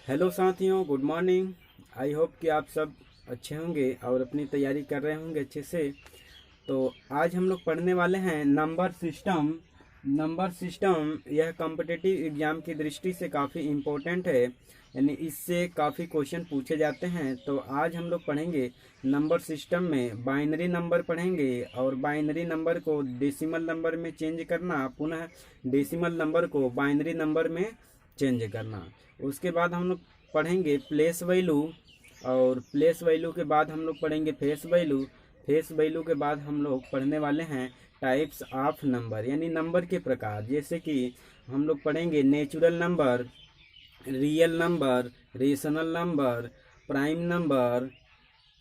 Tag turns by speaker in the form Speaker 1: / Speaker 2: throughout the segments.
Speaker 1: Hello साथियों, good morning. I hope कि आप सब अच्छे होंगे और अपनी तैयारी कर रहे होंगे अच्छे से। तो आज हम लोग पढ़ने वाले हैं नंबर सिस्टम। नंबर सिस्टम यह कॉम्पिटिटिव एग्जाम की दृष्टि से काफ़ी इम्पोर्टेंट है, यानी इससे काफ़ी क्वेश्चन पूछे जाते हैं। तो आज हम लोग पढ़ेंगे नंबर सिस्टम में बाइनरी नंबर पढ़ेंगे और बाइनरी नंबर को डेसिमल नंबर में चेंज करना, पुनः डेसिमल नंबर को बाइनरी नंबर में चेंज करना। उसके बाद हम लोग पढ़ेंगे प्लेस वैल्यू, और प्लेस वैल्यू के बाद हम लोग पढ़ेंगे फेस वैल्यू। फेस वैल्यू के बाद हम लोग पढ़ने वाले हैं टाइप्स ऑफ नंबर, यानी नंबर के प्रकार। जैसे कि हम लोग पढ़ेंगे natural number, real number, rational number, prime number,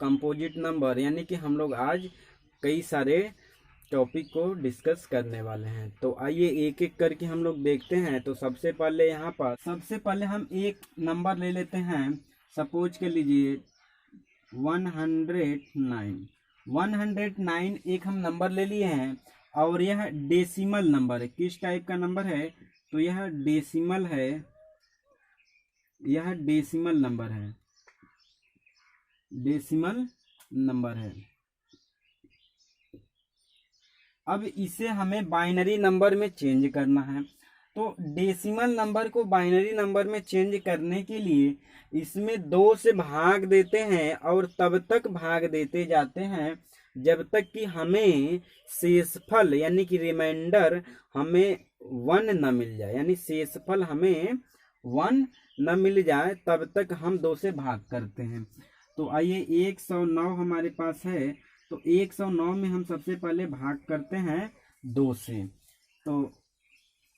Speaker 1: composite number, यानी कि हम लोग आज कई सारे टॉपिक को डिस्कस करने वाले हैं। तो आइए एक एक करके हम लोग देखते हैं। तो सबसे पहले हम एक नंबर ले लेते हैं। सपोज के लीजिए 109। 109 एक हम नंबर ले लिए हैं और यह डेसिमल नंबर है। किस टाइप का नंबर है? तो यह डेसिमल है, यह डेसिमल नंबर है, डेसिमल नंबर है। अब इसे हमें बाइनरी नंबर में चेंज करना है। तो डेसिमल नंबर को बाइनरी नंबर में चेंज करने के लिए इसमें 2 से भाग देते हैं और तब तक भाग देते जाते हैं जब तक कि हमें शेषफल यानी कि रिमाइंडर हमें 1 न मिल जाए, यानी शेषफल हमें 1 न मिल जाए तब तक हम 2 से भाग करते हैं। तो आइए 109 हमारे पास है, तो 109 में हम सबसे पहले भाग करते हैं 2 से। तो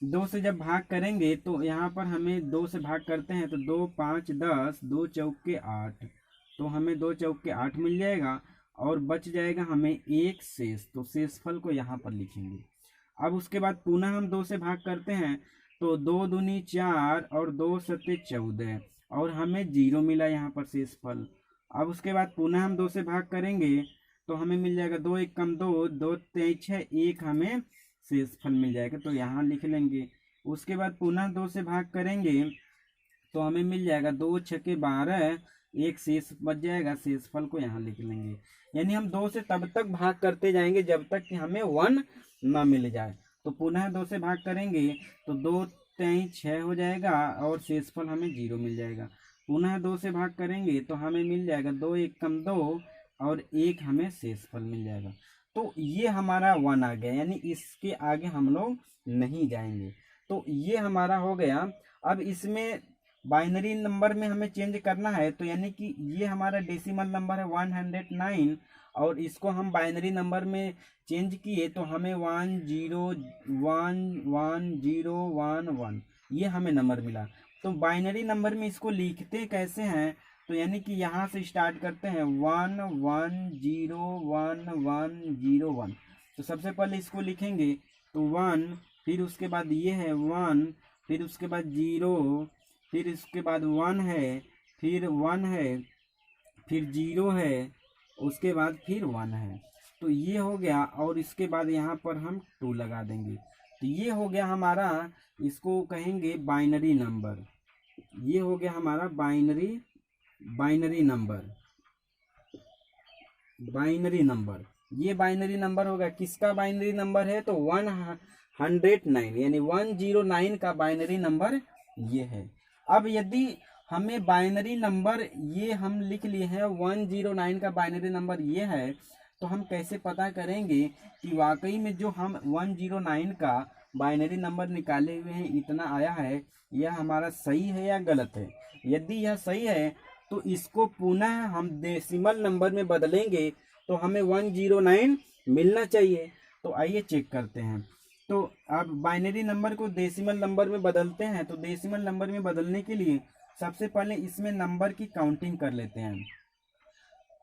Speaker 1: 2 से जब भाग करेंगे तो यहाँ पर हमें 2 से भाग करते हैं तो 2 5 10, 2 चौके 8, तो हमें 2 चौके 8 मिल जाएगा और बच जाएगा हमें एक शेष। तो शेषफल को यहाँ पर लिखेंगे। अब उसके बाद पुनः हम 2 से भाग करते हैं तो 2 दूनी 4 और 2 सत्ते 14 और हमें 0 मिला यहाँ पर शेषफल। अब उसके बाद पुनः हम 2 से भाग करेंगे तो हमें मिल जाएगा 2 1 कम 2, 2 3 6 1, हमें शेषफल मिल जाएगा, तो यहाँ लिख लेंगे। उसके बाद पुनः 2 से भाग करेंगे तो हमें मिल जाएगा 2 छके 12, एक शेष बच जाएगा, शेषफल को यहाँ लिख लेंगे। यानी हम 2 से तब तक भाग करते जाएंगे जब तक कि हमें 1 ना मिल जाए। तो पुनः 2 से भाग करेंगे तो 2 3 6 हो जाएगा और शेषफल हमें 0 मिल जाएगा। पुनः 2 से भाग करेंगे तो हमें मिल जाएगा 2 1 कम 2 और 1, हमें शेषफल मिल जाएगा। तो ये हमारा 1 आ गया, यानी इसके आगे हम लोग नहीं जाएंगे। तो ये हमारा हो गया। अब इसमें बाइनरी नंबर में हमें चेंज करना है, तो यानी कि ये हमारा डेसिमल नंबर है 109 और इसको हम बाइनरी नंबर में चेंज किए तो हमें 101101 ये हमें नंबर मिला। तो बाइनरी नंबर में इसको लिखते कैसे हैं? तो यानी कि यहाँ से स्टार्ट करते हैं 11011101। तो सबसे पहले इसको लिखेंगे तो 1, फिर उसके बाद ये है 1, फिर उसके बाद 0, फिर इसके बाद 1 है, फिर 1 है, फिर 0 है, उसके बाद फिर 1 है। तो ये हो गया और इसके बाद यहाँ पर हम 2 लगा देंगे। तो ये हो गया हमारा, इसको कहेंगे बाइनरी नंबर। ये हो गया हमारा बाइनरी नंबर। बाइनरी नंबर, ये बाइनरी नंबर होगा। किसका बाइनरी नंबर है? तो 109, यानी 109 का बाइनरी नंबर ये है। अब यदि हमें बाइनरी नंबर ये हम लिख लिए हैं 109 का बाइनरी नंबर ये है, तो हम कैसे पता करेंगे कि वाकई में जो हम 109 का बाइनरी नंबर निकाले हुए हैं इतना आया है, यह हमारा सही है या गलत है? यदि यह सही है तो इसको पुनः हम डेसिमल नंबर में बदलेंगे तो हमें 109 मिलना चाहिए। तो आइए चेक करते हैं। तो अब बाइनरी नंबर को डेसिमल नंबर में बदलते हैं। तो डेसिमल नंबर में बदलने के लिए सबसे पहले इसमें नंबर की काउंटिंग कर लेते हैं।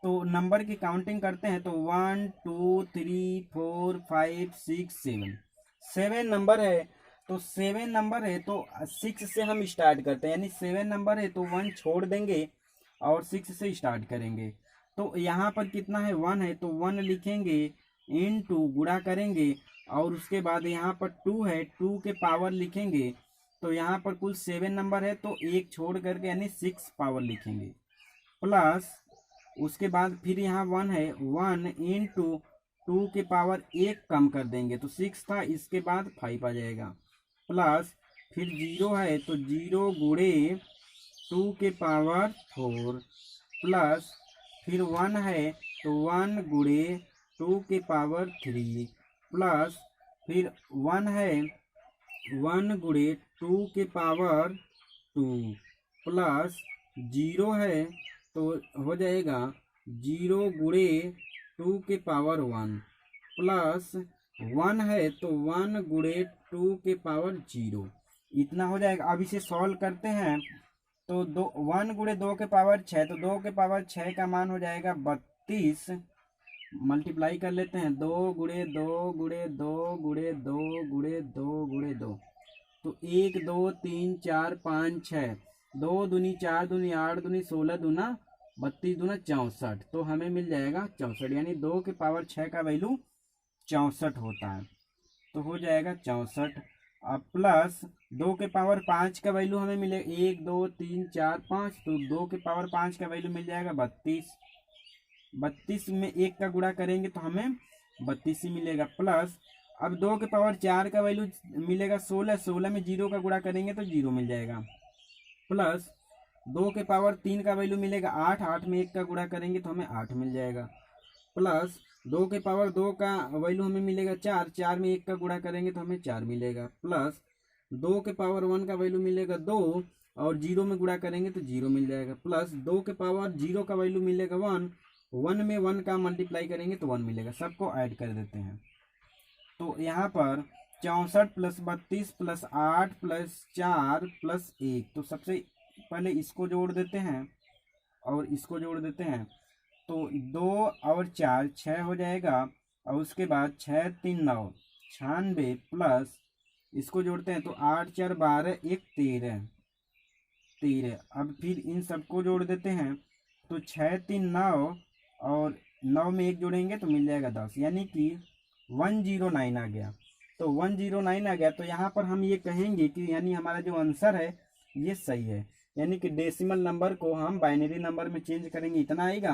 Speaker 1: तो नंबर की काउंटिंग करते हैं तो 1 2 3 4 5 6 7, 7 नंबर है। तो 7 नंबर है तो 6 से हम स्टार्ट करते हैं, यानी 7 नंबर है तो 1 छोड़ देंगे और 6 से स्टार्ट करेंगे। तो यहाँ पर कितना है? 1 है तो 1 लिखेंगे, इनटू गुणा करेंगे और उसके बाद यहाँ पर 2 है, 2 के पावर लिखेंगे तो यहाँ पर कुल 7 नंबर है, तो एक छोड़ करके यानी 6 पावर लिखेंगे, प्लस उसके बाद फिर यहाँ 1 है, 1 इंटू 2 के पावर 1 कम कर देंगे तो 6 था, इसके बाद 5 आ जाएगा, प्लस फिर 0 है तो 0 गुणे 2 के पावर 4, प्लस फिर 1 है तो 1 गुणे 2 के पावर 3, प्लस फिर 1 है 1 गुणे 2 के पावर 2, प्लस 0 है तो हो जाएगा 0 गुणे 2 के पावर 1, प्लस 1 है तो 1 गुणे 2 के पावर 0, इतना हो जाएगा। अब इसे सॉल्व करते हैं तो 1 गुणे 2 के पावर 6, तो 2 के पावर 6 का मान हो जाएगा 32, मल्टीप्लाई कर लेते हैं, 2 गुणे 2 गुणे 2 गुणे 2 गुणे 2 गुणे 2, तो 1 2 3 4 5 6, 2 दूनी 4 दूनी 8 दूनी 16 दूना 32 दूना 64, तो हमें मिल जाएगा 64, यानी 2 के पावर 6 का वैल्यू 64 होता है, तो हो जाएगा 64। अब प्लस 2 के पावर 5 का वैल्यू हमें मिलेगा 1 2 3 4 5, तो 2 के पावर 5 का वैल्यू मिल जाएगा 32, 32 में 1 का गुणा करेंगे तो हमें 32 ही मिलेगा, प्लस अब 2 के पावर 4 का वैल्यू मिलेगा 16, 16 में 0 का गुणा करेंगे तो 0 मिल जाएगा, प्लस 2 के पावर 3 का वैल्यू मिलेगा 8, 8 में 1 का गुणा करेंगे तो हमें 8 मिल जाएगा, प्लस 2 के पावर 2 का वैल्यू हमें मिलेगा 4, 4 में 1 का गुणा करेंगे तो हमें 4 मिलेगा, प्लस 2 के पावर 1 का वैल्यू मिलेगा 2 और 0 में गुणा करेंगे तो 0 मिल जाएगा, प्लस 2 के पावर 0 का वैल्यू मिलेगा 1, 1 में 1 का मल्टीप्लाई करेंगे तो 1 मिलेगा, सबको ऐड कर देते हैं। तो यहाँ पर 64 प्लस 32 प्लस 8 प्लस 4 प्लस 1, तो सबसे पहले इसको जोड़ देते हैं और इसको जोड़ देते हैं, तो 2 और 4 6 हो जाएगा, और उसके बाद 6 3 9 96, प्लस इसको जोड़ते हैं तो 8 4 12 1 13 13, अब फिर इन सबको जोड़ देते हैं तो 6 3 9 और 9 में 1 जोड़ेंगे तो मिल जाएगा 10, यानी कि 109 आ गया, तो 109 आ गया, तो यहाँ पर हम ये कहेंगे कि यानी हमारा जो आंसर है ये सही है, यानी कि डेसिमल नंबर को हम बाइनरी नंबर में चेंज करेंगे इतना आएगा,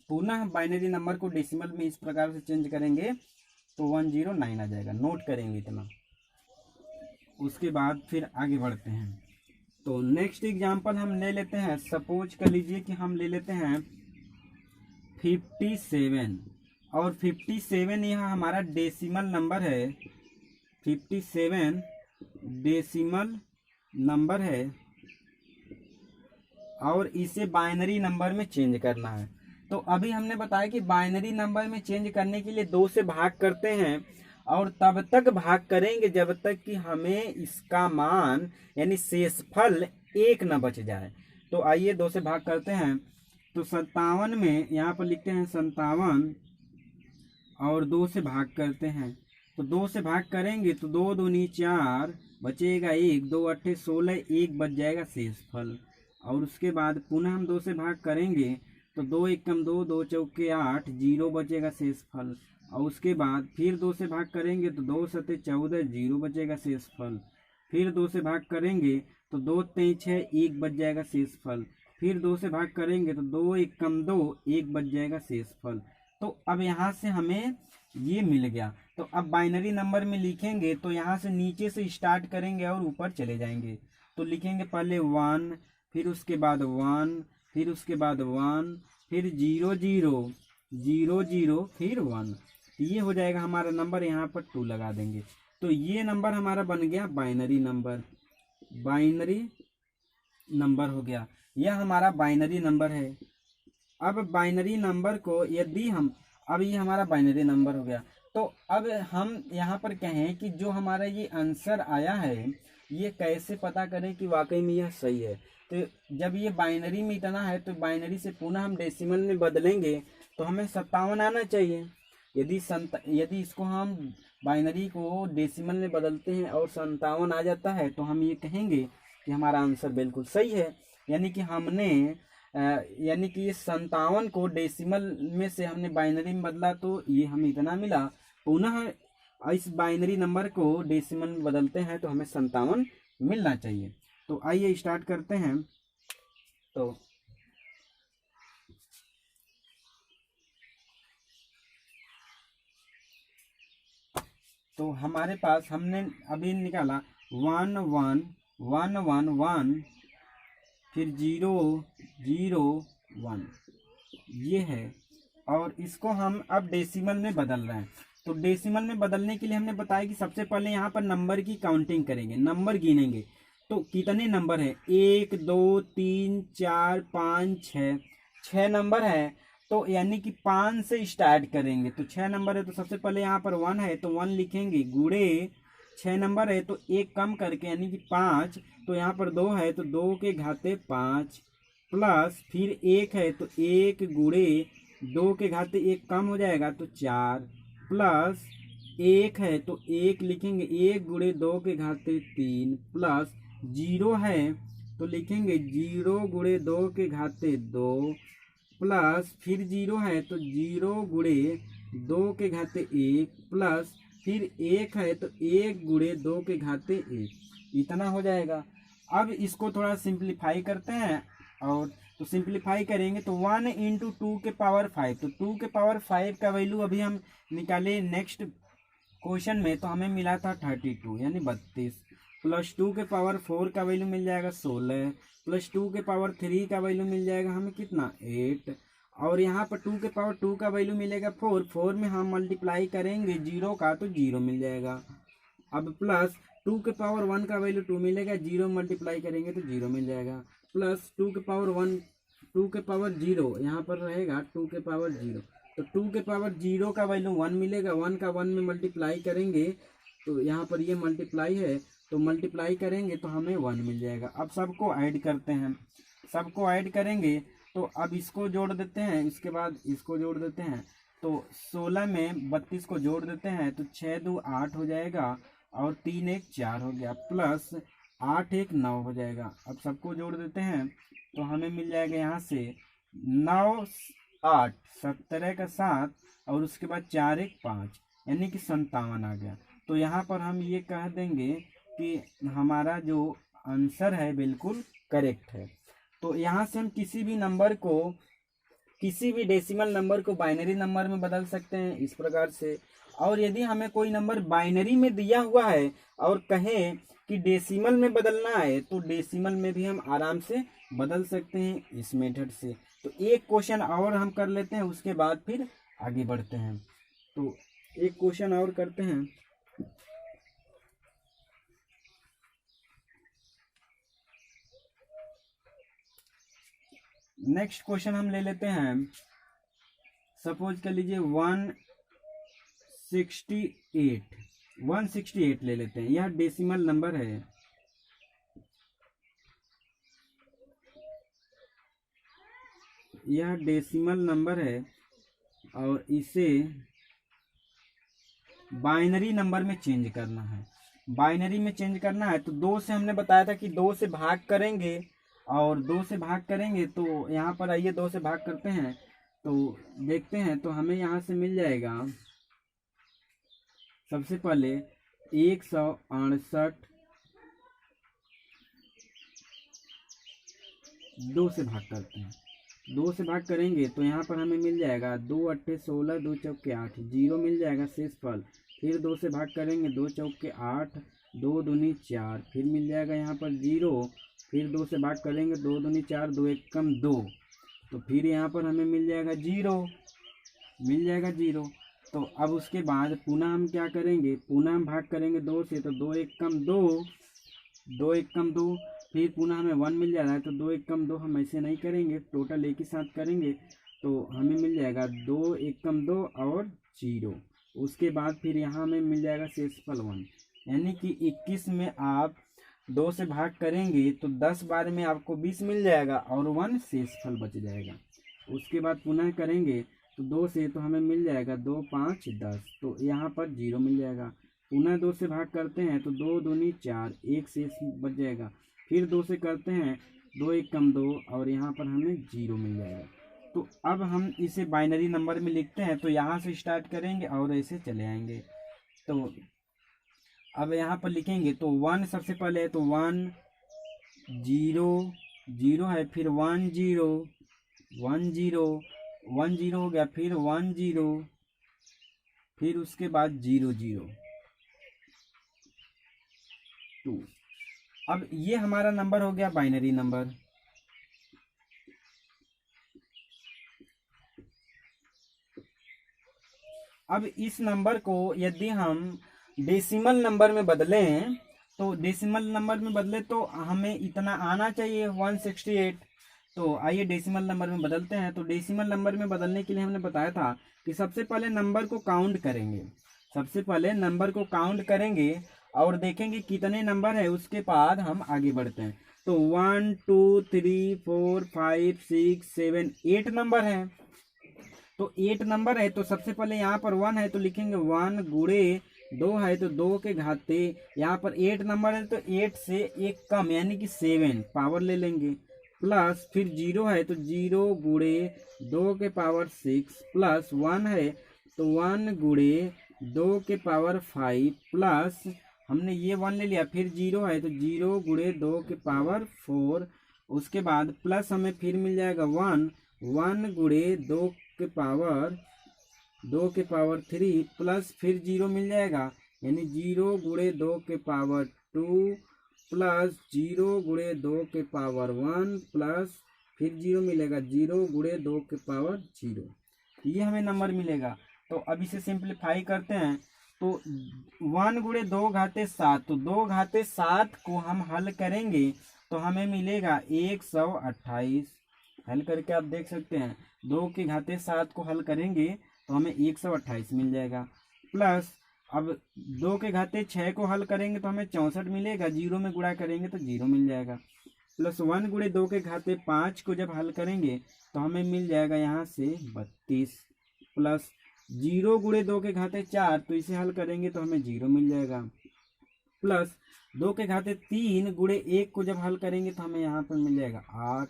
Speaker 1: पुनः बाइनरी नंबर को डेसिमल में इस प्रकार से चेंज करेंगे तो 109 आ जाएगा, नोट करेंगे इतना। उसके बाद फिर आगे बढ़ते हैं, तो नेक्स्ट एग्जांपल हम ले लेते हैं, सपोज कर लीजिए कि हम ले लेते हैं 57, और 57 यह हमारा डेसिमल नंबर है, 57 डेसिमल नंबर है और इसे बाइनरी नंबर में चेंज करना है। तो अभी हमने बताया कि बाइनरी नंबर में चेंज करने के लिए 2 से भाग करते हैं और तब तक भाग करेंगे जब तक कि हमें इसका मान यानी शेषफल 1 न बच जाए। तो आइए 2 से भाग करते हैं, तो 57 में यहाँ पर लिखते हैं 57 और 2 से भाग करते हैं, तो 2 से भाग करेंगे तो 2 दूनी 4 बचेगा 1, 2 8 16 1 बच जाएगा शेषफल, और उसके बाद पुनः हम 2 से भाग करेंगे तो 2 1 कम 2, 2 चौके 8 0 बचेगा शेषफल, और उसके बाद फिर 2 से भाग करेंगे तो 2 7 14 0 बचेगा शेषफल, फिर 2 से भाग करेंगे तो 2 3 6 1 बच जाएगा शेषफल, फिर 2 से भाग करेंगे तो 2 1 कम 2 1 बच जाएगा शेषफल। तो अब यहाँ से हमें ये मिल गया, तो अब बाइनरी नंबर में लिखेंगे तो यहाँ से नीचे से स्टार्ट करेंगे और ऊपर चले जाएंगे, तो लिखेंगे पहले 1, फिर उसके बाद 1, फिर उसके बाद 1, फिर 0 0 0 0 फिर 1, ये हो जाएगा हमारा नंबर, यहाँ पर 2 लगा देंगे, तो ये नंबर हमारा बन गया बाइनरी नंबर, बाइनरी नंबर हो गया, यह हमारा बाइनरी नंबर है। अब बाइनरी नंबर को यदि हम, अब ये हमारा बाइनरी नंबर हो गया, तो अब हम यहाँ पर कहें कि जो हमारा ये आंसर आया है ये कैसे पता करें कि वाकई में यह सही है। तो जब ये बाइनरी में इतना है तो बाइनरी से पुनः हम डेसिमल में बदलेंगे तो हमें 57 आना चाहिए। यदि इसको हम बाइनरी को डेसिमल में बदलते हैं और 57 आ जाता है तो हम ये कहेंगे कि हमारा आंसर बिल्कुल सही है, यानी कि हमने यानी कि ये 57 को डेसिमल में से हमने बाइनरी में बदला तो ये हमें इतना मिला, पुनः इस बाइनरी नंबर को डेसिमल में बदलते हैं तो हमें 57 मिलना चाहिए। तो आइए स्टार्ट करते हैं। तो हमारे पास हमने अभी निकाला 1 1 1 1 1, फिर 0 0 1, ये है। और इसको हम अब डेसिमल में बदल रहे हैं। तो डेसिमल में बदलने के लिए हमने बताया कि सबसे पहले यहाँ पर नंबर की काउंटिंग करेंगे, नंबर गिनेंगे। तो कितने नंबर है, 1 2 3 4 5 6, 6 नंबर है। तो यानी कि 5 से स्टार्ट करेंगे। तो 6 नंबर है तो सबसे पहले यहाँ पर 1 है तो 1 लिखेंगे, गुणे 6 नंबर है तो 1 कम करके यानी कि 5। तो यहाँ पर 2 है तो 2 के घाते 5, प्लस फिर 1 है तो 1 गुणे 2 के घाते 1 कम हो जाएगा तो 4, प्लस 1 है तो 1 लिखेंगे, 1 गुणे 2 के घाते 3, प्लस 0 है तो लिखेंगे 0 गुणे 2 के घाते 2, प्लस फिर 0 है तो 0 गुणे 2 के घाते 1, प्लस फिर 1 है तो 1 गुणे 2 के घाते 1, इतना हो जाएगा। अब इसको थोड़ा सिंप्लीफाई करते हैं। और तो सिंप्लीफाई करेंगे तो 1 इंटू 2 के पावर 5, तो 2 के पावर 5 का वैल्यू अभी हम निकाले नेक्स्ट क्वेश्चन में, तो हमें मिला था 32 यानी 32, प्लस 2 के पावर 4 का वैल्यू मिल जाएगा 16, प्लस 2 के पावर 3 का वैल्यू मिल जाएगा हमें कितना 8, और यहाँ पर 2 के पावर 2 का वैल्यू मिलेगा 4, 4 में हम मल्टीप्लाई करेंगे 0 का तो 0 मिल जाएगा। अब प्लस 2 के पावर 1 का वैल्यू 2 मिलेगा, 0 मल्टीप्लाई करेंगे तो 0 मिल जाएगा, प्लस 2 के पावर 1 2 के पावर 0 यहाँ पर रहेगा 2 के पावर 0, तो 2 के पावर 0 का वैल्यू 1 मिलेगा, 1 का 1 में मल्टीप्लाई करेंगे तो यहाँ पर ये मल्टीप्लाई है तो मल्टीप्लाई करेंगे तो हमें 1 मिल जाएगा। अब सबको ऐड करते हैं, सबको ऐड करेंगे तो अब इसको जोड़ देते हैं, इसके बाद इसको जोड़ देते हैं। तो 16 में 32 को जोड़ देते हैं तो 6 2 8 हो जाएगा, और 3 1 4 हो गया, प्लस 8 1 9 हो जाएगा। अब सबको जोड़ देते हैं तो हमें मिल जाएगा यहाँ से 9 8 17 का 7, और उसके बाद 4 1 5 यानी कि 57 आ गया। तो यहाँ पर हम ये कह देंगे कि हमारा जो आंसर है बिल्कुल करेक्ट है। तो यहाँ से हम किसी भी नंबर को, किसी भी डेसिमल नंबर को बाइनरी नंबर में बदल सकते हैं इस प्रकार से। और यदि हमें कोई नंबर बाइनरी में दिया हुआ है और कहें कि डेसिमल में बदलना है तो डेसिमल में भी हम आराम से बदल सकते हैं इस मेथड से। तो एक क्वेश्चन और हम कर लेते हैं, उसके बाद फिर आगे बढ़ते हैं। तो एक क्वेश्चन और करते हैं। नेक्स्ट क्वेश्चन हम ले लेते हैं, सपोज कर लीजिए 168 ले लेते हैं। यह डेसिमल नंबर है, यह डेसिमल नंबर है और इसे बाइनरी नंबर में चेंज करना है। बाइनरी में चेंज करना है तो 2 से हमने बताया था कि 2 से भाग करेंगे, और 2 से भाग करेंगे तो यहाँ पर आइए 2 से भाग करते हैं तो देखते हैं। तो हमें यहाँ से मिल जाएगा सबसे पहले 168, 2 से भाग करते हैं। 2 से भाग करेंगे तो यहाँ पर हमें मिल जाएगा 2 8 16, 2 चौके 8, 0 मिल जाएगा शेषफल। फिर 2 से भाग करेंगे 2 चौके 8, 2 दूनी 4, फिर मिल जाएगा यहाँ पर 0। फिर 2 से भाग करेंगे 2 दूनी 4, 2 1 कम 2, तो फिर यहाँ पर हमें मिल जाएगा 0, मिल जाएगा 0। तो अब उसके बाद पुनः हम क्या करेंगे, पुनः हम भाग करेंगे 2 से, तो 2 1 कम 2, 2 1 कम 2, फिर पुनः हमें 1 मिल जा रहा है तो 2 1 कम 2 हम ऐसे नहीं करेंगे, टोटल एक ही साथ करेंगे। तो हमें मिल जाएगा 2 1 कम 2 और 0। उसके बाद फिर यहाँ हमें मिल जाएगा शेषफल 1, यानी कि 21 में आप 2 से भाग करेंगे तो 10 बार में आपको 20 मिल जाएगा और 1 शेषफल बच जाएगा। उसके बाद पुनः करेंगे तो 2 से, तो हमें मिल जाएगा 2 5 10, तो यहाँ पर 0 मिल जाएगा। पुनः 2 से भाग करते हैं तो 2 दूनी 4, 1 शेष बच जाएगा। फिर 2 से करते हैं 2 1 कम 2 और यहाँ पर हमें 0 मिल जाएगा। तो अब हम इसे बाइनरी नंबर में लिखते हैं, तो यहाँ से स्टार्ट करेंगे और ऐसे चले आएंगे। तो अब यहाँ पर लिखेंगे तो 1 सबसे पहले है, तो 1 0 0 है, फिर 1 0 1 0 1 0 हो गया, फिर 1 0, फिर उसके बाद 0 0 2। अब ये हमारा नंबर हो गया बाइनरी नंबर। अब इस नंबर को यदि हम डेसिमल नंबर में बदलें, तो डेसिमल नंबर में बदले तो हमें इतना आना चाहिए 168। तो आइए डेसिमल नंबर में बदलते हैं। तो डेसिमल नंबर में बदलने के लिए हमने बताया था कि सबसे पहले नंबर को काउंट करेंगे, सबसे पहले नंबर को काउंट करेंगे और देखेंगे कितने नंबर है, उसके बाद हम आगे बढ़ते हैं। तो 1 2 3 4 5 6 7 8 नंबर है। तो 8 नंबर है, तो सबसे पहले यहाँ पर 1 है तो लिखेंगे 1 गुणे 2 है तो 2 के घाते, यहाँ पर 8 नंबर है तो 8 से एक कम यानी कि 7 पावर ले लेंगे, प्लस फिर 0 है तो 0 गुणे 2 के पावर 6 प्लस 1 है तो 1 गुणे 2 के पावर 5 प्लस हमने ये 1 ले लिया, फिर 0 है तो 0 गुणे 2 के पावर 4, उसके बाद प्लस हमें फिर मिल जाएगा 1 गुणे 2 के पावर 3 प्लस फिर 0 मिल जाएगा, यानी 0 गुणे 2 के पावर 2 प्लस 0 गुणे 2 के पावर 1 प्लस फिर 0 मिलेगा, 0 गुणे 2 के पावर 0। ये हमें नंबर मिलेगा। तो अब इसे सिंप्लीफाई करते हैं। तो 1 गुणे 2 घाते 7, तो 2 घाते 7 को हम हल करेंगे तो हमें मिलेगा 128। हल करके आप देख सकते हैं 2 के घाते 7 को हल करेंगे तो हमें 128 मिल जाएगा, प्लस अब 2 के घाते 6 को हल करेंगे तो हमें 64 मिलेगा, 0 में गुणा करेंगे तो 0 मिल जाएगा, प्लस 1 गुणे 2 के घाते 5 को जब हल करेंगे तो हमें मिल जाएगा यहाँ से 32, प्लस 0 गुणे 2 के घाते 4, तो इसे हल करेंगे तो हमें 0 मिल जाएगा, प्लस 2 के घाते 3 गुणे 1 को जब हल करेंगे तो हमें यहाँ पर मिल जाएगा 8,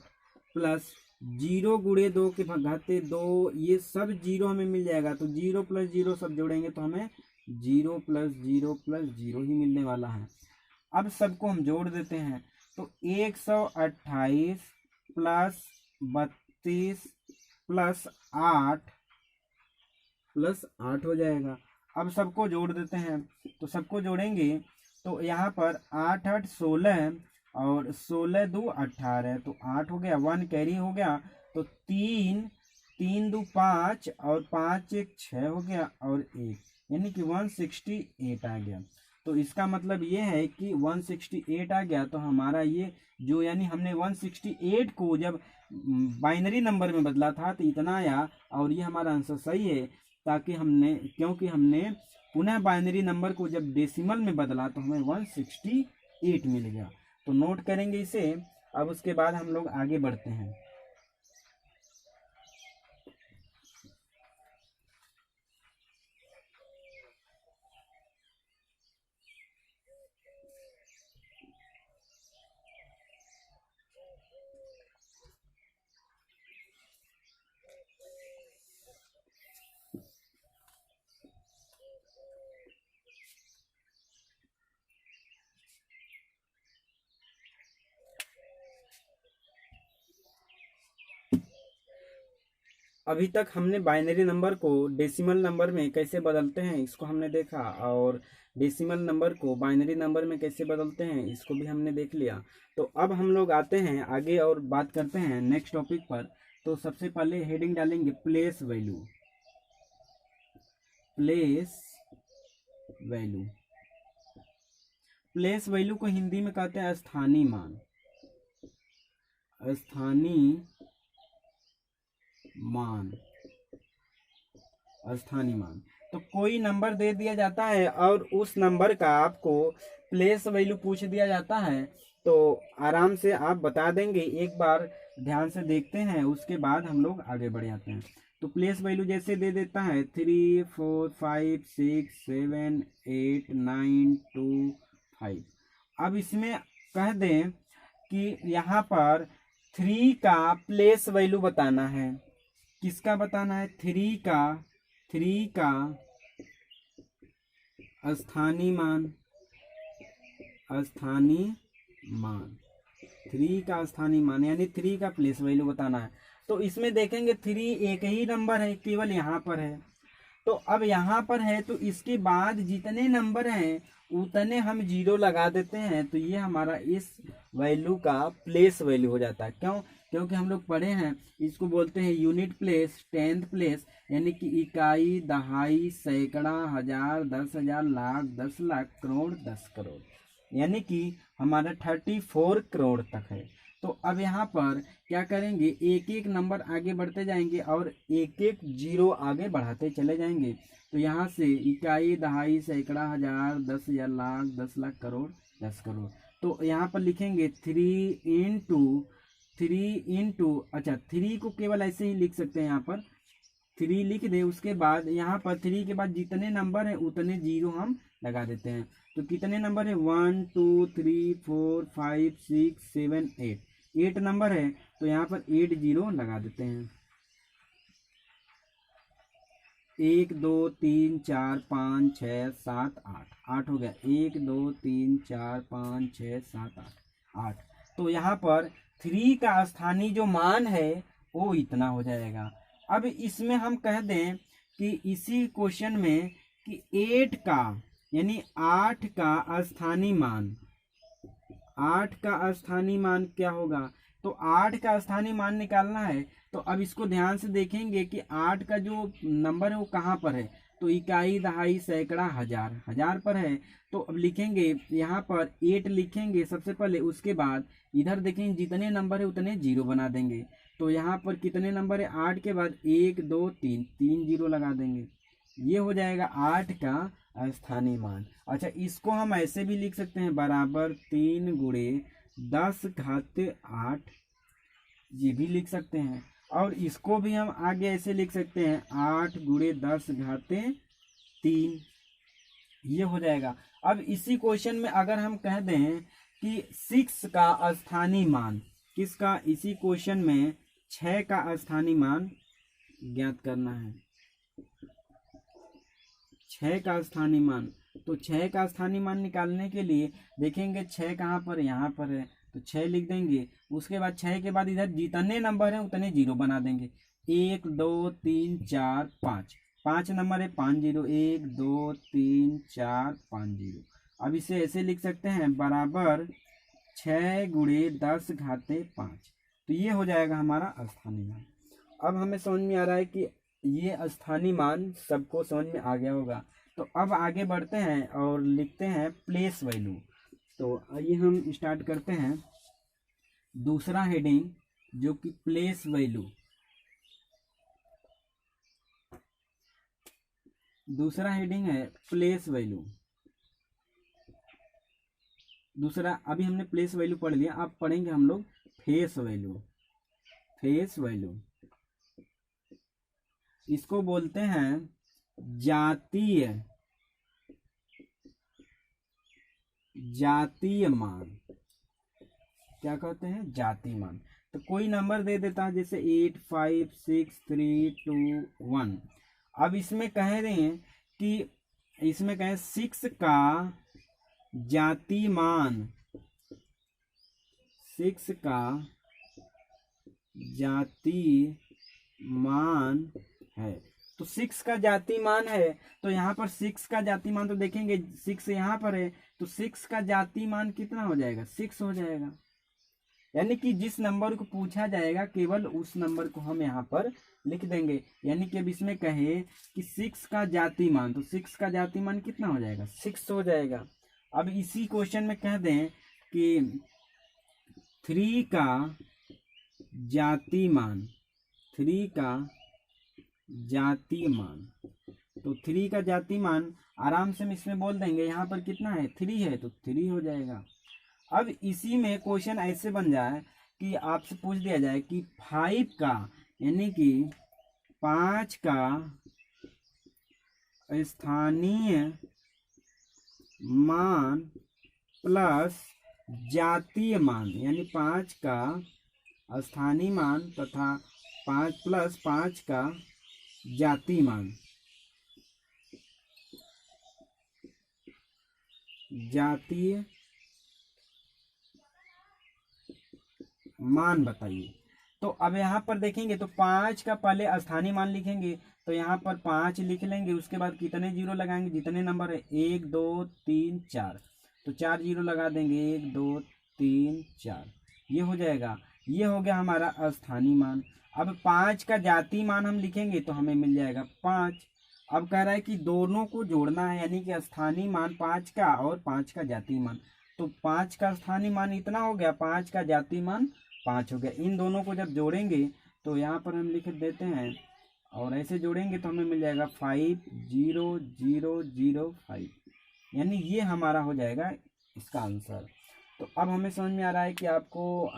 Speaker 1: प्लस 0 गुणे 2 के घाते 2, ये सब 0 हमें मिल जाएगा, तो 0 प्लस 0 सब जोड़ेंगे तो हमें 0 प्लस 0 प्लस 0 ही मिलने वाला है। अब सबको हम जोड़ देते हैं तो 128 प्लस 32 प्लस 8 हो जाएगा। अब सबको जोड़ देते हैं, तो सबको जोड़ेंगे तो यहाँ पर 8 8 16 और 16 2 18, तो 8 हो गया, 1 कैरी हो गया, तो 3 3 2 5 और 5 1 6 हो गया और 1, यानी कि 168 आ गया। तो इसका मतलब ये है कि 168 आ गया। तो हमारा ये जो यानी हमने 168 को जब बाइनरी नंबर में बदला था तो इतना आया, और ये हमारा आंसर सही है, ताकि क्योंकि हमने पुनः बाइनरी नंबर को जब डेसिमल में बदला तो हमें 168 मिल गया। तो नोट करेंगे इसे। अब उसके बाद हम लोग आगे बढ़ते हैं। अभी तक हमने बाइनरी नंबर को डेसिमल नंबर में कैसे बदलते हैं इसको हमने देखा, और डेसिमल नंबर को बाइनरी नंबर में कैसे बदलते हैं इसको भी हमने देख लिया। तो अब हम लोग आते हैं आगे और बात करते हैं नेक्स्ट टॉपिक पर। तो सबसे पहले हेडिंग डालेंगे place value. Place value, place value को हिंदी में कहते हैं स्थानीय मान। स्थानीय मान, स्थानीय मान। तो कोई नंबर दे दिया जाता है और उस नंबर का आपको प्लेस वैल्यू पूछ दिया जाता है, तो आराम से आप बता देंगे। एक बार ध्यान से देखते हैं, उसके बाद हम लोग आगे बढ़ जाते हैं। तो प्लेस वैल्यू जैसे दे देता है 3 4 5 6 7 8 9 2 5। अब इसमें कह दें कि यहाँ पर 3 का प्लेस वैल्यू बताना है। किसका बताना है? 3 का स्थानीय मान। स्थानीय मान, 3 का स्थानीय मान यानी 3 का प्लेस वैल्यू बताना है। तो इसमें देखेंगे 3 एक ही नंबर है, केवल यहाँ पर है। तो अब यहाँ पर है तो इसके बाद जितने नंबर हैं उतने हम 0 लगा देते हैं, तो ये हमारा इस वैल्यू का प्लेस वैल्यू हो जाता है। क्यों? क्योंकि हम लोग पढ़े हैं, इसको बोलते हैं यूनिट प्लेस, 10th प्लेस, यानी कि इकाई, दहाई, सैकड़ा, हजार, 10,000, लाख, 10 लाख, करोड़, 10 करोड़, यानी कि हमारा 34 करोड़ तक है। तो अब यहाँ पर क्या करेंगे, एक एक नंबर आगे बढ़ते जाएंगे और एक एक 0 आगे बढ़ाते चले जाएंगे। तो यहाँ से इकाई, दहाई, सैकड़ा, हजार, 10,000, लाख, 10 लाख, करोड़, 10 करोड़। तो यहाँ पर लिखेंगे 3 अच्छा 3 को केवल ऐसे ही लिख सकते हैं, यहाँ पर 3 लिख दे। उसके बाद यहाँ पर 3 के बाद जितने नंबर हैं उतने 0 हम लगा देते हैं। तो कितने नंबर है, 1 2 3 4 5 6 7 8 नंबर है, तो यहाँ पर 8 0 लगा देते हैं। 1 2 3 4 5 6 7 8 हो गया। 1 2 3 4 5 6 7 8। तो यहाँ पर 3 का स्थानीय जो मान है वो इतना हो जाएगा। अब इसमें हम कह दें कि इसी क्वेश्चन में कि 8 का यानी 8 का स्थानीय मान, 8 का स्थानीय मान क्या होगा, तो 8 का स्थानीय मान निकालना है। तो अब इसको ध्यान से देखेंगे कि 8 का जो नंबर है वो कहाँ पर है, तो इकाई, दहाई, सैकड़ा, हजार, हजार पर है। तो अब लिखेंगे यहाँ पर 8 लिखेंगे सबसे पहले, उसके बाद इधर देखेंगे जितने नंबर है उतने 0 बना देंगे। तो यहाँ पर कितने नंबर है, 8 के बाद 1 2 3 0 लगा देंगे। ये हो जाएगा 8 का स्थानीय मान। अच्छा इसको हम ऐसे भी लिख सकते हैं, बराबर 3 गुणे 10 घाते 8, ये भी लिख सकते हैं। और इसको भी हम आगे ऐसे लिख सकते हैं, 8 गुणे 10 घाते 3, ये हो जाएगा। अब इसी क्वेश्चन में अगर हम कह दें कि 6 का स्थानीय मान, किसका, इसी क्वेश्चन में 6 का स्थानीय मान ज्ञात करना है, 6 का स्थानीय मान। तो 6 का स्थानीय मान निकालने के लिए देखेंगे 6 कहाँ पर, यहाँ पर है, तो 6 लिख देंगे। उसके बाद 6 के बाद इधर जितने नंबर हैं उतने 0 बना देंगे। 1 2 3 4 5, 5 नंबर है, 5 0, 1 2 3 4 5 0। अब इसे ऐसे लिख सकते हैं, बराबर 6 गुणे 10 घाते 5। तो ये हो जाएगा हमारा स्थानीय मान। अब हमें समझ में आ रहा है कि ये स्थानीय मान सबको समझ में आ गया होगा। तो अब आगे बढ़ते हैं और लिखते हैं प्लेस वैल्यू। तो आइए हम स्टार्ट करते हैं दूसरा हेडिंग, जो कि प्लेस वैल्यू। दूसरा हेडिंग है प्लेस वैल्यू। दूसरा, अभी हमने प्लेस वैल्यू पढ़ लिया, अब पढ़ेंगे हम लोग फेस वैल्यू। फेस वैल्यू इसको बोलते हैं जातीय मान। क्या कहते हैं, जातीय मान। तो कोई नंबर दे देता है, जैसे 8 5 6 3 2 1। अब इसमें कह रहे हैं कि इसमें कहें 6 का जातीय मान, 6 का जातीय मान है। तो 6 का जातीय मान है, तो यहाँ पर 6 का जातीय मान, तो देखेंगे 6 यहाँ पर है, तो 6 का जातीय मान कितना हो जाएगा, 6 हो जाएगा। यानी कि जिस नंबर को पूछा जाएगा केवल उस नंबर को हम यहाँ पर लिख देंगे। यानी कि अब इसमें कहे कि 6 का जातीय मान, तो 6 का जातीय मान कितना हो जाएगा, 6 हो जाएगा। अब इसी क्वेश्चन में कह दें कि 3 का जातीय मान, 3 का जातीय मान, तो 3 का जातीय मान आराम से हम इसमें बोल देंगे, यहाँ पर कितना है, 3 है, तो 3 हो जाएगा। अब इसी में क्वेश्चन ऐसे बन जाए कि आपसे पूछ दिया जाए कि 5 का यानी कि 5 का स्थानीय मान प्लस जातीय मान, यानी 5 का स्थानीय मान तथा 5 प्लस 5 का जातीय मान, जातीय मान बताइए। तो अब यहाँ पर देखेंगे तो 5 का पहले स्थानीय मान लिखेंगे, तो यहाँ पर 5 लिख लेंगे, उसके बाद कितने जीरो लगाएंगे, जितने नंबर है 1 2 3 4, तो 4 जीरो लगा देंगे, 1 2 3 4, ये हो जाएगा। ये हो गया हमारा स्थानीय मान। अब 5 का जाति मान हम लिखेंगे तो हमें मिल जाएगा 5। अब कह रहा है कि दोनों को जोड़ना है, यानी कि स्थानीय मान 5 का और 5 का जातीय मान। तो 5 का स्थानीय मान इतना हो गया, 5 का जातीय मान 5 हो गया। इन दोनों को जब जोड़ेंगे तो यहाँ पर हम लिख देते हैं, और ऐसे जोड़ेंगे तो हमें मिल जाएगा 50,005, यानी ये हमारा हो जाएगा इसका आंसर। तो अब हमें समझ में आ रहा है कि आपको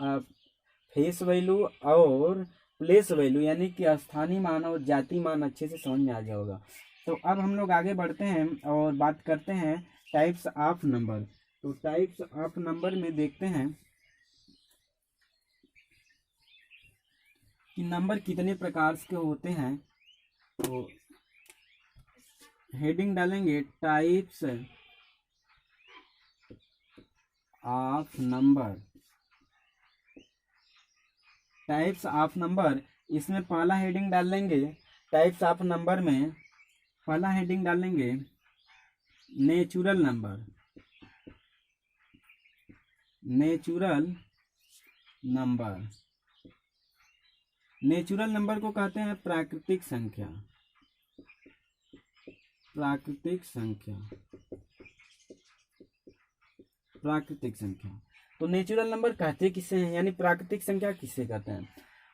Speaker 1: फेस वैल्यू और प्लेस वैल्यू यानी कि स्थानीय मान और जातीय मान अच्छे से समझ में आ जाएगा। तो अब हम लोग आगे बढ़ते हैं और बात करते हैं टाइप्स ऑफ नंबर। तो टाइप्स ऑफ नंबर में देखते हैं कि नंबर कितने प्रकार के होते हैं। तो हेडिंग डालेंगे types of number. Types of number, इसमें पहला हेडिंग डाल लेंगे टाइप्स ऑफ नंबर में, पहला हेडिंग डालेंगे natural number. Natural number, natural number को कहते हैं प्राकृतिक संख्या। प्राकृतिक संख्या, प्राकृतिक संख्या। तो नेचुरल नंबर कहते किसे हैं, यानी प्राकृतिक संख्या किसे कहते हैं।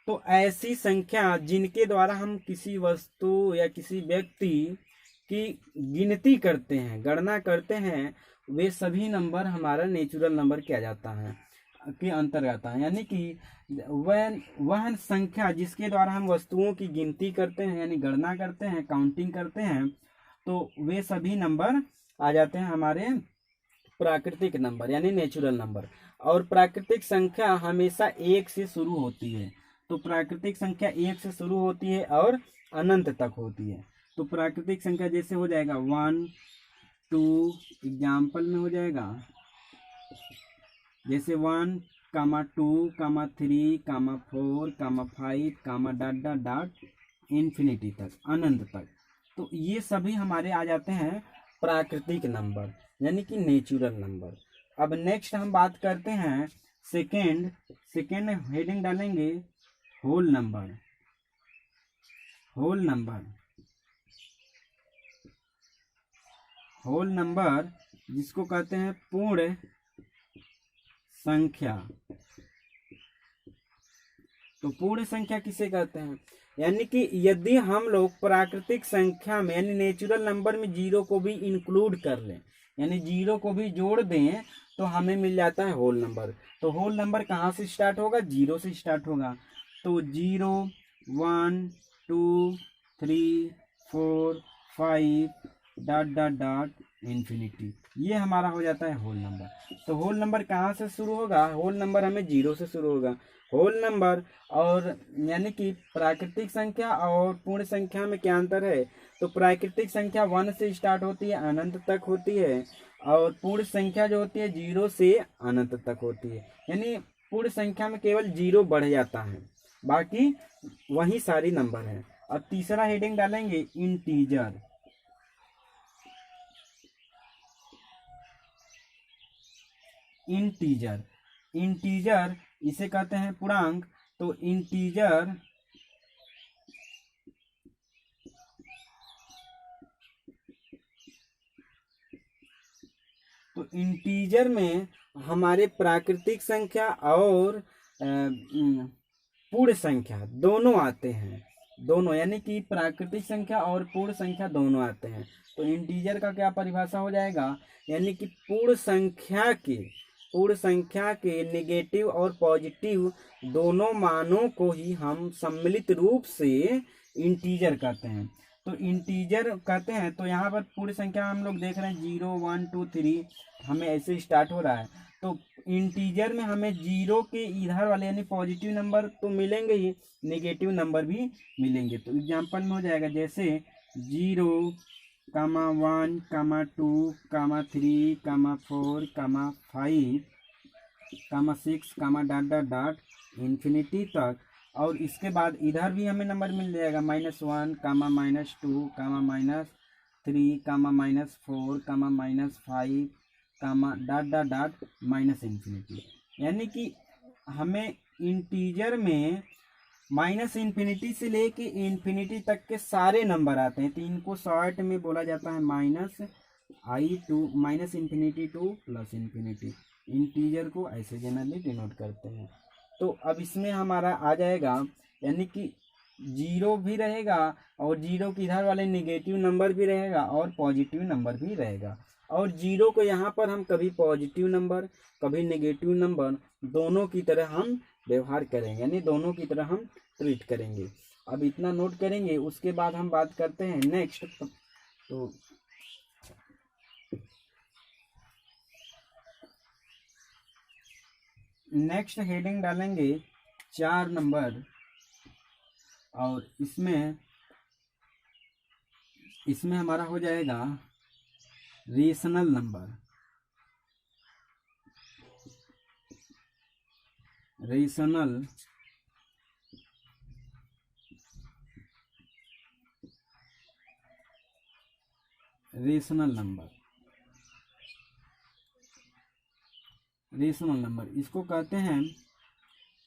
Speaker 1: तो ऐसी संख्या जिनके द्वारा हम किसी वस्तु या किसी व्यक्ति की गिनती करते हैं, गणना करते हैं, वे सभी नंबर हमारा नेचुरल नंबर किया जाता है के अंतर्गत है। यानी कि वह संख्या जिसके द्वारा हम वस्तुओं की गिनती करते हैं, यानी गणना करते हैं, काउंटिंग करते हैं, तो वे सभी नंबर आ जाते हैं हमारे प्राकृतिक नंबर यानी नेचुरल नंबर। और प्राकृतिक संख्या हमेशा 1 से शुरू होती है। तो प्राकृतिक संख्या 1 से शुरू होती है और अनंत तक होती है। तो प्राकृतिक संख्या जैसे हो जाएगा 1 2, एग्जाम्पल में हो जाएगा जैसे 1, 2, 3, 4, 5, डॉट डॉट डॉट इन्फिनिटी तक, अनंत तक। तो ये सभी हमारे आ जाते हैं प्राकृतिक नंबर यानी कि नेचुरल नंबर। अब नेक्स्ट हम बात करते हैं सेकेंड हेडिंग डालेंगे whole number. Whole number, whole number जिसको कहते हैं पूर्ण संख्या। तो पूर्ण संख्या किसे कहते हैं, यानी कि यदि हम लोग प्राकृतिक संख्या में यानी नेचुरल नंबर में जीरो को भी इंक्लूड कर लें, यानी जीरो को भी जोड़ दें, तो हमें मिल जाता है होल नंबर। तो होल नंबर कहाँ से स्टार्ट होगा, जीरो से स्टार्ट होगा। तो 0 1 2 3 4 5 डॉट डॉट डॉट इन्फिनिटी, ये हमारा हो जाता है होल नंबर। तो होल नंबर कहाँ से शुरू होगा, होल नंबर हमें जीरो से शुरू होगा। होल नंबर और यानी कि प्राकृतिक संख्या और पूर्ण संख्या में क्या अंतर है, तो प्राकृतिक संख्या 1 से स्टार्ट होती है, अनंत तक होती है, और पूर्ण संख्या जो होती है 0 से अनंत तक होती है। यानी पूर्ण संख्या में केवल 0 बढ़ जाता है, बाकी वही सारी नंबर है। अब तीसरा हेडिंग डालेंगे इंटीजर। इंटीजर, इंटीजर इसे कहते हैं पूर्णांक। तो इंटीजर तो इंटीजर में हमारे प्राकृतिक संख्या और पूर्ण संख्या दोनों आते हैं, दोनों यानी कि प्राकृतिक संख्या और पूर्ण संख्या दोनों आते हैं। तो इंटीजर का क्या परिभाषा हो जाएगा, यानी कि पूर्ण संख्या के नेगेटिव और पॉजिटिव दोनों मानों को ही हम सम्मिलित रूप से इंटीजर कहते हैं। तो इंटीजर कहते हैं। तो यहाँ पर पूर्ण संख्या हम लोग देख रहे हैं 0 1 2 3 हमें ऐसे स्टार्ट हो रहा है। तो इंटीजर में हमें 0 के इधर वाले यानी पॉजिटिव नंबर तो मिलेंगे ही, नेगेटिव नंबर भी मिलेंगे। तो एग्जाम्पल में हो जाएगा जैसे 0 1 2 3 4 5 6 डॉट डॉट डॉट इन्फिनिटी तक, और इसके बाद इधर भी हमें नंबर मिल जाएगा -1, -2, -3, -4, -5, dot dot dot minus infinity. यानी कि हमें इंटीजर में माइनस इन्फिनिटी से लेके इन्फिनिटी तक के सारे नंबर आते हैं, तो इनको शॉर्ट में बोला जाता है minus infinity two plus infinity. Integer को ऐसे जनरली डिनोट करते हैं। तो अब इसमें हमारा आ जाएगा, यानी कि जीरो भी रहेगा और जीरो के इधर वाले नेगेटिव नंबर भी रहेगा और पॉजिटिव नंबर भी रहेगा, और जीरो को यहाँ पर हम कभी पॉजिटिव नंबर कभी नेगेटिव नंबर दोनों की तरह हम व्यवहार करेंगे, यानी दोनों की तरह हम ट्रीट करेंगे। अब इतना नोट करेंगे, उसके बाद हम बात करते हैं नेक्स्ट। तो नेक्स्ट हेडिंग डालेंगे 4 नंबर, और इसमें हमारा हो जाएगा rational number. Rational number, rational number इसको कहते हैं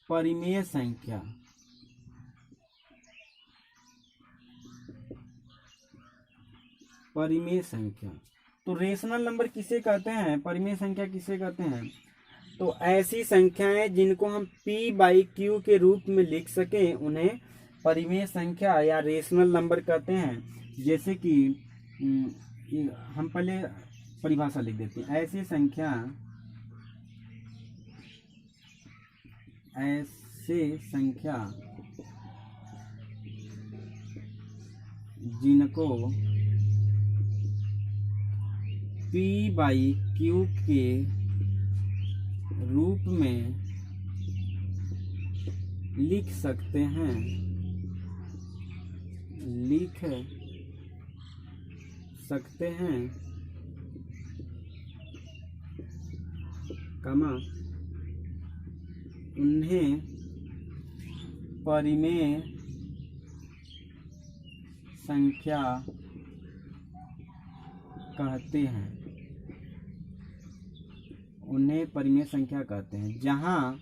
Speaker 1: परिमेय संख्या। परिमेय संख्या, तो रेशनल नंबर किसे कहते हैं, परिमेय संख्या किसे कहते हैं? तो ऐसी संख्याएं जिनको हम p/q के रूप में लिख सकें उन्हें परिमेय संख्या या रेशनल नंबर कहते हैं। जैसे कि हम पहले परिभाषा लिख देते हैं। ऐसी संख्या जिनको p/q के रूप में लिख सकते हैं, उन्हें परिमेय संख्या कहते हैं। उन्हें परिमेय संख्या कहते हैं जहां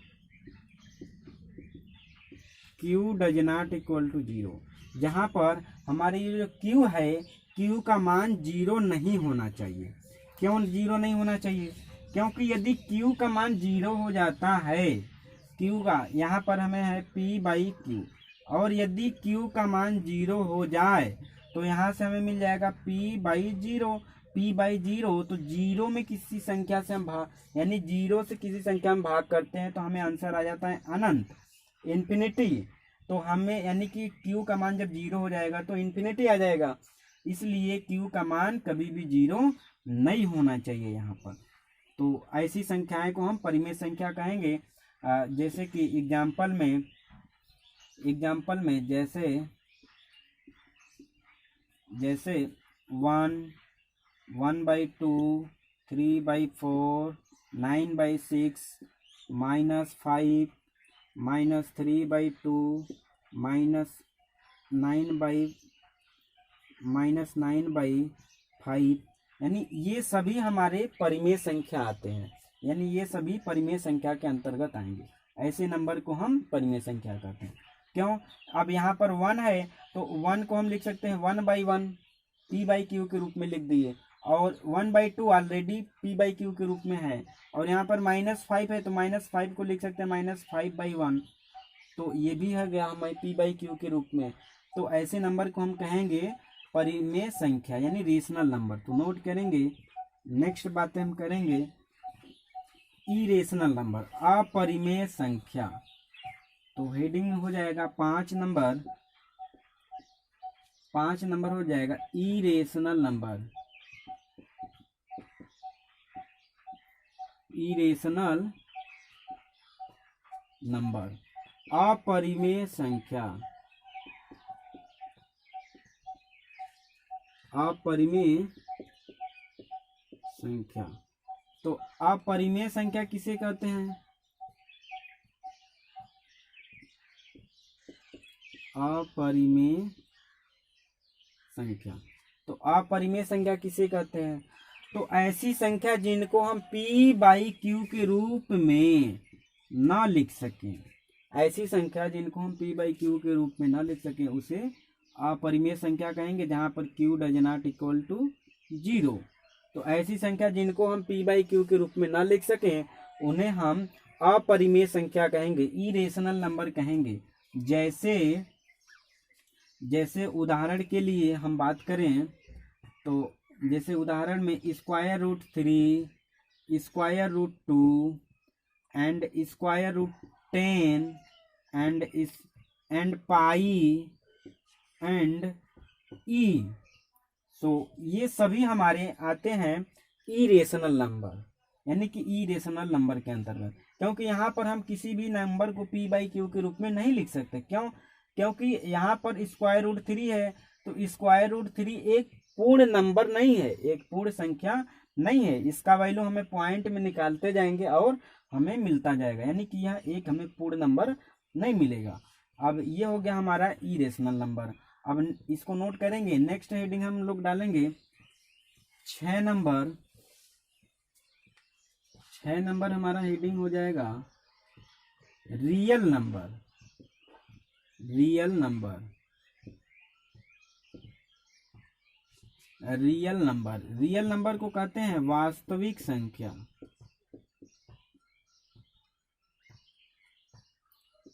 Speaker 1: q does not equal to 0, जहां पर हमारे ये जो q है, q का मान 0 नहीं होना चाहिए। क्यों 0 नहीं होना चाहिए? क्योंकि यदि q का मान 0 हो जाता है, q का यहाँ पर हमें है p/q, और यदि q का मान 0 हो जाए तो यहाँ से हमें मिल जाएगा p/0। तो 0 में किसी संख्या से हम भाग, यानी 0 से किसी संख्या में भाग करते हैं तो हमें आंसर आ जाता है अनंत, इन्फिनिटी। तो हमें यानी कि q का मान जब 0 हो जाएगा तो इन्फिनिटी आ जाएगा, इसलिए q का मान कभी भी 0 नहीं होना चाहिए यहाँ पर। तो ऐसी संख्याएं को हम परिमेय संख्या कहेंगे। जैसे कि एग्जाम्पल में जैसे 1, 1/2, 3/4, 9/6, -5, -3/2, -9/5, यानी ये सभी हमारे परिमेय संख्या आते हैं, यानी ये सभी परिमेय संख्या के अंतर्गत आएंगे। ऐसे नंबर को हम परिमेय संख्या कहते हैं। क्यों? अब यहाँ पर 1 है तो 1 को हम लिख सकते हैं 1/1, p/q के रूप में लिख दिए, और 1/2 ऑलरेडी p/q के रूप में है, और यहाँ पर -5 है तो -5 को लिख सकते हैं -5/1, तो ये भी है गया हमारे p/q के रूप में। तो ऐसे नंबर को हम कहेंगे परिमेय संख्या, यानी रेशनल नंबर। तो नोट करेंगे, नेक्स्ट बातें हम करेंगे इरेशनल नंबर, अपरिमेय संख्या। तो हेडिंग हो जाएगा 5 नंबर हो जाएगा इरेशनल नंबर। अपरिमेय संख्या। तो अपरिमेय संख्या किसे कहते हैं? अपरिमेय संख्या। तो अपरिमेय संख्या किसे कहते हैं? तो ऐसी संख्या जिनको हम p/q के रूप में ना लिख सकें, ऐसी संख्या जिनको हम p/q के रूप में ना लिख सकें उसे अपरिमेय संख्या कहेंगे, जहां पर q does not equal to 0। तो ऐसी संख्या जिनको हम p/q के रूप में ना लिख सकें उन्हें हम अपरिमेय संख्या कहेंगे, इरेशनल नंबर कहेंगे। जैसे उदाहरण के लिए हम बात करें तो जैसे उदाहरण में √3, √2 एंड √10 एंड पाई एंड ई। सो ये सभी हमारे आते हैं इरेशनल नंबर, यानी कि इरेशनल नंबर के अंतर्गत, क्योंकि यहाँ पर हम किसी भी नंबर को p/q के रूप में नहीं लिख सकते। क्यों? क्योंकि यहाँ पर √3 है, तो √3 एक पूर्ण नंबर नहीं है, एक पूर्ण संख्या नहीं है। इसका वैल्यू हमें पॉइंट में निकालते जाएंगे और हमें मिलता जाएगा, यानी कि यह एक हमें पूर्ण नंबर नहीं मिलेगा। अब ये हो गया हमारा इरेशनल नंबर। अब इसको नोट करेंगे। नेक्स्ट हेडिंग हम लोग डालेंगे 6 नंबर। 6 नंबर हमारा हेडिंग हो जाएगा real number. Real number, real number, real number को कहते हैं वास्तविक संख्या।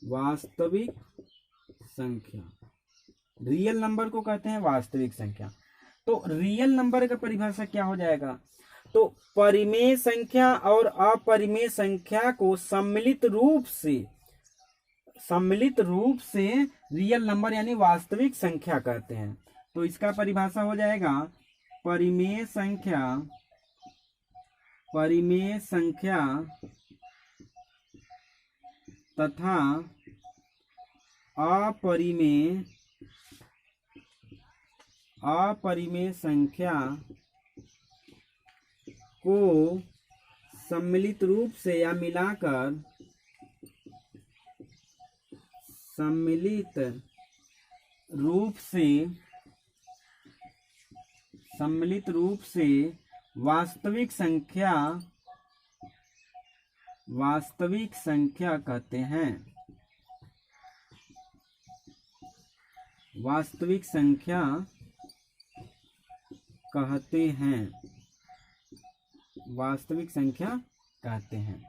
Speaker 1: वास्तविक संख्या, रियल नंबर को कहते हैं वास्तविक संख्या। तो रियल नंबर का परिभाषा क्या हो जाएगा? तो परिमेय संख्या और अपरिमेय संख्या को सम्मिलित रूप से रियल नंबर यानी वास्तविक संख्या कहते हैं। तो इसका परिभाषा हो जाएगा परिमेय संख्या तथा अपरिमेय संख्या को सम्मिलित रूप से या मिलाकर सम्मिलित रूप से वास्तविक संख्या कहते हैं। वास्तविक संख्या कहते हैं। वास्तविक संख्या कहते हैं।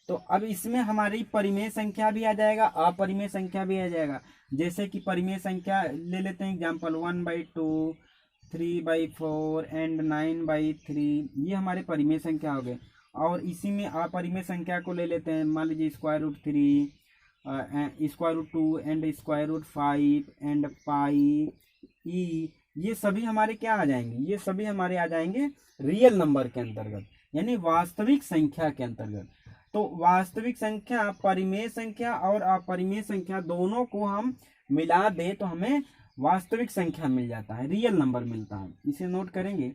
Speaker 1: तो अब इसमें हमारी परिमेय संख्या भी आ जाएगा, अपरिमेय संख्या भी आ जाएगा। जैसे कि परिमेय संख्या ले लेते हैं एग्जाम्पल 1/2, 3/4 एंड 9/3, ये हमारे परिमेय संख्या हो गए। और इसी में अपरिमेय संख्या को ले लेते हैं, मान लीजिए √3, √2 एंड √5 एंड पाई ई। ये सभी हमारे क्या आ जाएंगे? ये सभी हमारे आ जाएंगे रियल नंबर के अंतर्गत, यानी वास्तविक संख्या के अंतर्गत। तो वास्तविक संख्या, परिमेय संख्या और अपरिमेय संख्या दोनों को हम मिला दें तो हमें वास्तविक संख्या मिल जाता है, रियल नंबर मिलता है। इसे नोट करेंगे।